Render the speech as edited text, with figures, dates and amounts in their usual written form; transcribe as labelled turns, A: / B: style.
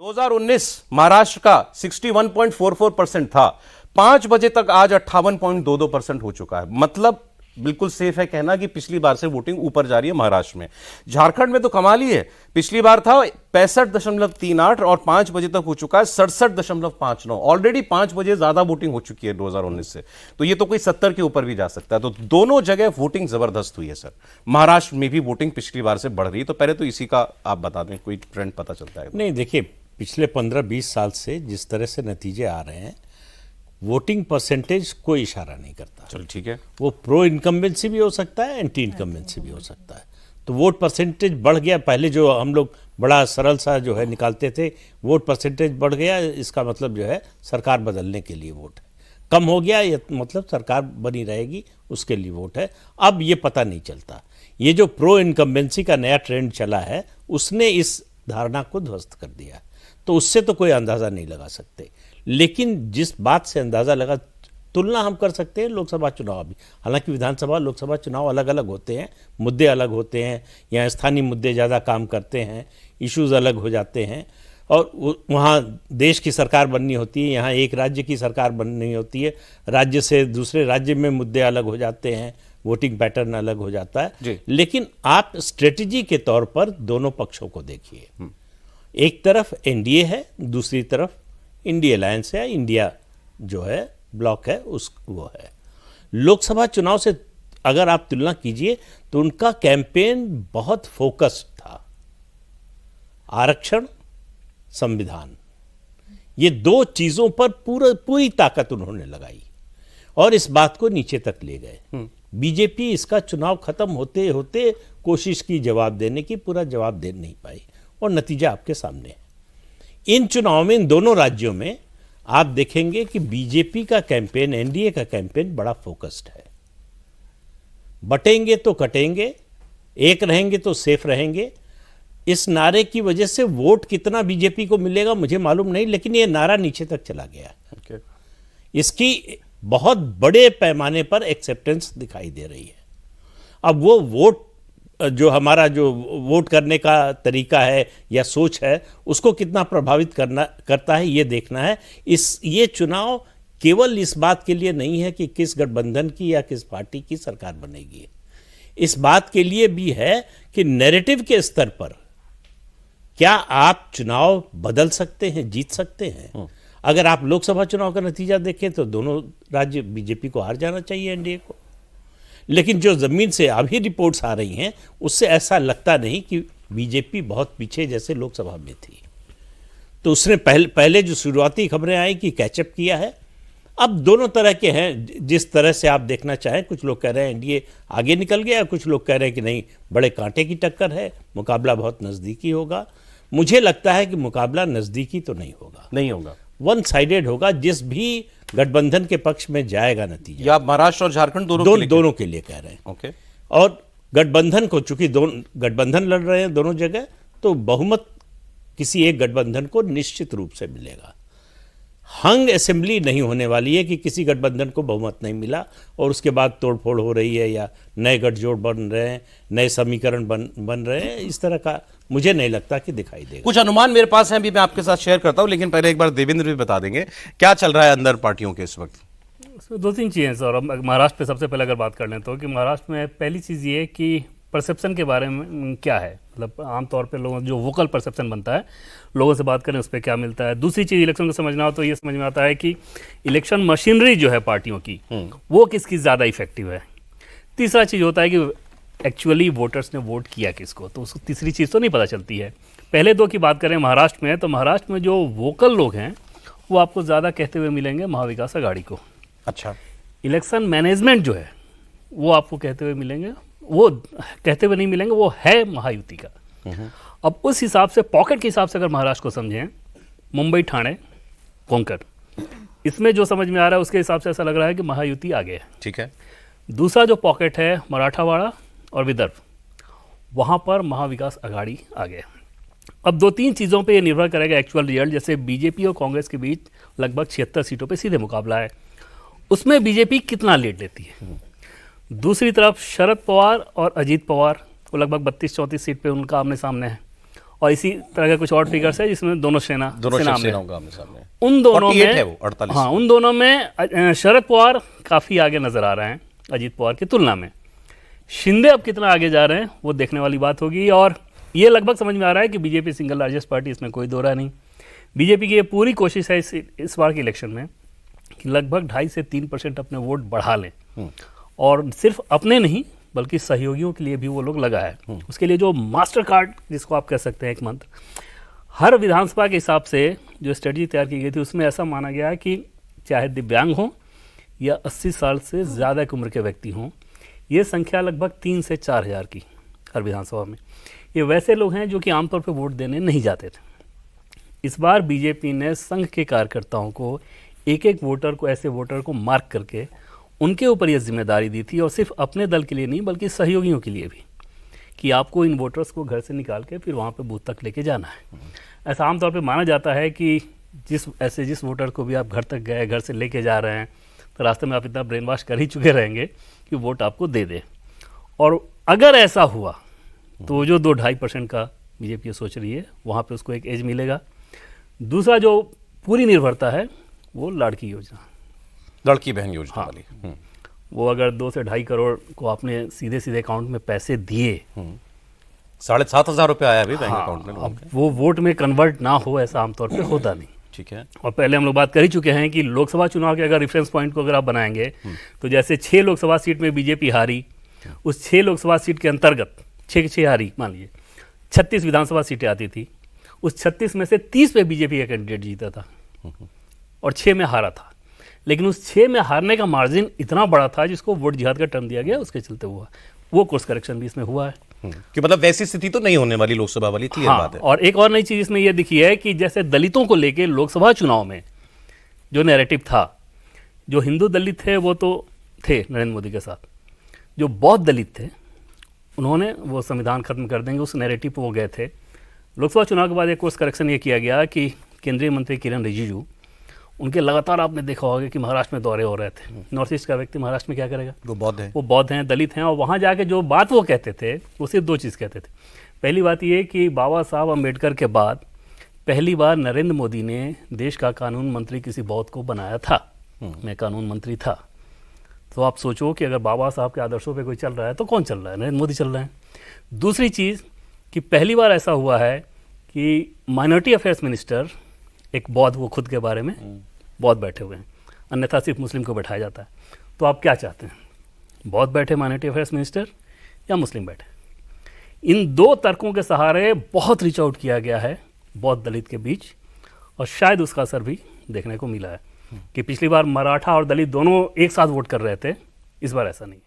A: 2019 महाराष्ट्र का 61.44% था, 5 बजे तक आज 58.22% हो चुका है। मतलब बिल्कुल सेफ है कहना कि पिछली बार से वोटिंग ऊपर जा रही है महाराष्ट्र में। झारखंड में तो कमाल ही है, पिछली बार था 65.38 और 5 बजे तक हो चुका है 67.59। ऑलरेडी 5 बजे ज्यादा वोटिंग हो चुकी है 2019 से, तो ये तो कोई 70 के ऊपर भी जा सकता है। तो दोनों जगह वोटिंग जबरदस्त हुई है सर। महाराष्ट्र में भी वोटिंग पिछली बार से बढ़ रही है, तो पहले तो इसी का आप बता दें, कोई ट्रेंड पता चलता है?
B: नहीं, देखिए, पिछले 15-20 साल से जिस तरह से नतीजे आ रहे हैं, वोटिंग परसेंटेज कोई इशारा नहीं करता।
A: चलो ठीक है,
B: वो प्रो इनकम्बेंसी भी हो सकता है, एंटी इनकम्बेंसी भी हो सकता है। तो वोट परसेंटेज बढ़ गया, पहले जो हम लोग बड़ा सरल सा जो है निकालते थे, वोट परसेंटेज बढ़ गया, इसका मतलब जो है सरकार बदलने के लिए वोट है। कम हो गया, ये मतलब सरकार बनी रहेगी उसके लिए वोट है। अब ये पता नहीं चलता, ये जो प्रो इनकम्बेंसी का नया ट्रेंड चला है उसने इस धारणा को ध्वस्त कर दिया। तो उससे तो कोई अंदाज़ा नहीं लगा सकते, लेकिन जिस बात से अंदाज़ा लगा, तुलना हम कर सकते हैं लोकसभा चुनाव भी। हालांकि विधानसभा लोकसभा चुनाव अलग अलग होते हैं, मुद्दे अलग होते हैं, यहाँ स्थानीय मुद्दे ज़्यादा काम करते हैं, इश्यूज़ अलग हो जाते हैं, और वहाँ देश की सरकार बननी होती है, यहाँ एक राज्य की सरकार बननी होती है, राज्य से दूसरे राज्य में मुद्दे अलग हो जाते हैं, वोटिंग पैटर्न अलग हो जाता है। लेकिन आप स्ट्रेटजी के तौर पर दोनों पक्षों को देखिए, एक तरफ एनडीए है, दूसरी तरफ इंडिया अलायंस है, इंडिया जो है ब्लॉक है वो है। लोकसभा चुनाव से अगर आप तुलना कीजिए तो उनका कैंपेन बहुत फोकस्ड था। आरक्षण, संविधान, ये दो चीजों पर पूरी ताकत उन्होंने लगाई और इस बात को नीचे तक ले गए। बीजेपी इसका चुनाव खत्म होते होते कोशिश की जवाब देने की, पूरा जवाब दे नहीं पाई और नतीजा आपके सामने है। इन चुनाव में, इन दोनों राज्यों में आप देखेंगे कि बीजेपी का कैंपेन, एनडीए का कैंपेन बड़ा फोकस्ड है। बटेंगे तो कटेंगे, एक रहेंगे तो सेफ रहेंगे। इस नारे की वजह से वोट कितना बीजेपी को मिलेगा मुझे मालूम नहीं, लेकिन ये नारा नीचे तक चला गया। इसकी बहुत बड़े पैमाने पर एक्सेप्टेंस दिखाई दे रही है। अब वो वोट जो हमारा जो वोट करने का तरीका है या सोच है, उसको कितना प्रभावित करता है ये देखना है। ये चुनाव केवल इस बात के लिए नहीं है कि किस गठबंधन की या किस पार्टी की सरकार बनेगी, इस बात के लिए भी है कि नैरेटिव के स्तर पर क्या आप चुनाव बदल सकते हैं, जीत सकते हैं। अगर आप लोकसभा चुनाव का नतीजा देखें तो दोनों राज्य बीजेपी को हार जाना चाहिए, एनडीए को। लेकिन जो ज़मीन से अभी रिपोर्ट्स आ रही हैं उससे ऐसा लगता नहीं कि बीजेपी बहुत पीछे जैसे लोकसभा में थी। तो उसने पहले जो शुरुआती खबरें आई कि कैचअप किया है। अब दोनों तरह के हैं, जिस तरह से आप देखना चाहें। कुछ लोग कह रहे हैं एनडीए आगे निकल गया, कुछ लोग कह रहे हैं कि नहीं, बड़े कांटे की टक्कर है, मुकाबला बहुत नज़दीकी होगा। मुझे लगता है कि मुकाबला नज़दीकी तो नहीं होगा, वन साइडेड होगा। जिस भी गठबंधन के पक्ष में जाएगा नतीजा,
A: या महाराष्ट्र और झारखंड
B: दोनों के लिए कह रहे हैं।
A: ओके।
B: और गठबंधन को, चूंकि दोनों गठबंधन लड़ रहे हैं दोनों जगह, तो बहुमत किसी एक गठबंधन को निश्चित रूप से मिलेगा। हंग असेंबली नहीं होने वाली है कि किसी गठबंधन को बहुमत नहीं मिला और उसके बाद तोड़फोड़ हो रही है या नए गठजोड़ बन रहे हैं, नए समीकरण बन रहे हैं। इस तरह का मुझे नहीं लगता कि दिखाई देगा।
A: कुछ अनुमान मेरे पास हैं, अभी मैं आपके साथ शेयर करता हूं, लेकिन पहले एक बार देवेंद्र भी बता देंगे क्या चल रहा है अंदर पार्टियों के इस वक्त।
C: इसमें 2-3 चीज़ें सर। अब महाराष्ट्र पे सबसे पहले अगर बात कर लें तो कि महाराष्ट्र में पहली चीज़ ये है कि परसेप्शन के बारे में क्या है। मतलब आमतौर पे लोगों जो वोकल परसेप्शन बनता है, लोगों से बात करें उस पर क्या मिलता है। दूसरी चीज़ इलेक्शन को समझना हो तो ये समझ में आता है कि इलेक्शन मशीनरी जो है पार्टियों की, वो किसकी ज़्यादा इफेक्टिव है। तीसरा चीज़ होता है कि एक्चुअली वोटर्स ने वोट किया किसको, तो उसको तीसरी चीज़ तो नहीं पता चलती है। पहले दो की बात करें महाराष्ट्र में, तो महाराष्ट्र में जो वोकल लोग हैं वो आपको ज़्यादा कहते हुए मिलेंगे महाविकास आघाड़ी को।
A: अच्छा।
C: इलेक्शन मैनेजमेंट जो है वो आपको कहते हुए मिलेंगे, वो कहते हुए नहीं मिलेंगे, वो है महायुति का। अब उस हिसाब से, पॉकेट के हिसाब से अगर महाराष्ट्र को समझें, मुंबई, ठाणे, कोंकण, इसमें जो समझ में आ रहा है उसके हिसाब से ऐसा लग रहा है कि महायुति आगे है।
A: ठीक है।
C: दूसरा जो पॉकेट है मराठावाड़ा और विदर्भ, वहाँ पर महाविकास आघाड़ी आगे। अब 2-3 चीज़ों पे ये निर्भर करेगा एक्चुअल रिजल्ट। जैसे बीजेपी और कांग्रेस के बीच लगभग 76 सीटों पे सीधे मुकाबला है, उसमें बीजेपी कितना लीड लेती है। दूसरी तरफ शरद पवार और अजीत पवार को लगभग 32-34 सीट पे उनका आमने सामने है, और इसी तरह के कुछ और फिगर्स है जिसमें दोनों सेना में।
A: सेनाओं का आमने सामने।
C: उन दोनों
A: 48
C: में
A: है वो, 48।
C: हाँ, उन दोनों में शरद पवार काफ़ी आगे नजर आ रहे हैं अजीत पवार की तुलना में। शिंदे अब कितना आगे जा रहे हैं वो देखने वाली बात होगी, और ये लगभग समझ में आ रहा है कि बीजेपी सिंगल लार्जेस्ट पार्टी, इसमें कोई दो राय नहीं। बीजेपी की ये पूरी कोशिश है इस बार के इलेक्शन में कि लगभग 2.5 से 3% अपने वोट बढ़ा लें, और सिर्फ अपने नहीं बल्कि सहयोगियों के लिए भी वो लोग लगा है। उसके लिए जो मास्टर कार्ड जिसको आप कह सकते हैं, एक मंत्र, हर विधानसभा के हिसाब से जो स्ट्रेटजी तैयार की गई थी उसमें ऐसा माना गया है कि चाहे दिव्यांग हो या 80 साल से ज़्यादा की उम्र के व्यक्ति हों, ये संख्या लगभग 3 से 4 हज़ार की हर विधानसभा में। ये वैसे लोग हैं जो कि आमतौर पर वोट देने नहीं जाते थे। इस बार बीजेपी ने संघ के कार्यकर्ताओं को, एक एक वोटर को, ऐसे वोटर को मार्क करके उनके ऊपर यह जिम्मेदारी दी थी, और सिर्फ अपने दल के लिए नहीं बल्कि सहयोगियों के लिए भी, कि आपको इन वोटर्स को घर से निकाल के फिर वहाँ पे बूथ तक लेके जाना है। ऐसा आमतौर पे माना जाता है कि जिस वोटर को भी आप घर तक गए, घर से लेके जा रहे हैं, तो रास्ते में आप इतना ब्रेन वॉश कर ही चुके रहेंगे कि वोट आपको दे दे। और अगर ऐसा हुआ तो जो 2-2.5% का बीजेपी सोच रही है, वहाँ पे उसको एक एज मिलेगा। दूसरा जो पूरी निर्भरता है वो लाड़की योजना,
A: लड़की बहन योजना वाली।
C: वो अगर 2 से 2.5 करोड़ को आपने सीधे सीधे अकाउंट में पैसे दिए,
A: 7,500 रुपये आया अभी बैंक अकाउंट में लोगों
C: अब
A: के।
C: वो वोट में कन्वर्ट ना हो, ऐसा आमतौर पे होता नहीं।
A: ठीक है।
C: और पहले हम लोग बात कर ही चुके हैं कि लोकसभा चुनाव के अगर रेफरेंस पॉइंट को अगर आप बनाएंगे तो जैसे 6 लोकसभा सीट में बीजेपी हारी, उस 6 लोकसभा सीट के अंतर्गत 6 की 6 हारी, मान लीजिए 36 विधानसभा सीटें आती थी, उस 36 में से 30 पे बीजेपी का कैंडिडेट जीता था और 6 में हारा था। लेकिन उस 6 में हारने का मार्जिन इतना बड़ा था जिसको वोट जिहाद का टर्म दिया गया, उसके चलते हुआ वो कोर्स करेक्शन भी इसमें हुआ है।
A: कि मतलब वैसी स्थिति तो नहीं होने वाली लोकसभा वाली, क्लियर
C: हाँ,
A: बात है।
C: और एक और नई चीज इसमें यह दिखी है कि जैसे दलितों को लेके लोकसभा चुनाव में जो नैरेटिव था, जो हिंदू दलित थे वो तो थे नरेंद्र मोदी के साथ, जो बौद्ध दलित थे उन्होंने वो संविधान खत्म कर देंगे उस नैरेटिव पर वो गए थे। लोकसभा चुनाव के बाद एक कोर्स करेक्शन ये किया गया कि केंद्रीय मंत्री किरण रिजिजू, उनके लगातार आपने देखा होगा कि महाराष्ट्र में दौरे हो रहे थे। नॉर्थ ईस्ट का व्यक्ति महाराष्ट्र में क्या करेगा?
A: वो बौद्ध है,
C: वो बौद्ध हैं, दलित हैं, और वहाँ जाके जो बात वो कहते थे वो सिर्फ 2 चीज़ कहते थे। पहली बात ये कि बाबा साहब अम्बेडकर के बाद पहली बार नरेंद्र मोदी ने देश का कानून मंत्री किसी बौद्ध को बनाया था। मैं कानून मंत्री था। तो आप सोचो कि अगर बाबा साहब के आदर्शों पे कोई चल रहा है तो कौन चल रहा है? नरेंद्र मोदी चल रहे हैं। दूसरी चीज़ कि पहली बार ऐसा हुआ है कि माइनॉरिटी अफेयर्स मिनिस्टर एक बौद्ध, वो खुद के बारे में बौद्ध बैठे हुए हैं, अन्यथा सिर्फ मुस्लिम को बैठाया जाता है। तो आप क्या चाहते हैं, बौद्ध बैठे माइनॉरिटी अफेयर्स मिनिस्टर या मुस्लिम बैठे? इन 2 तर्कों के सहारे बहुत रीच आउट किया गया है बौद्ध दलित के बीच, और शायद उसका असर भी देखने को मिला है कि पिछली बार मराठा और दलित दोनों एक साथ वोट कर रहे थे, इस बार ऐसा नहीं।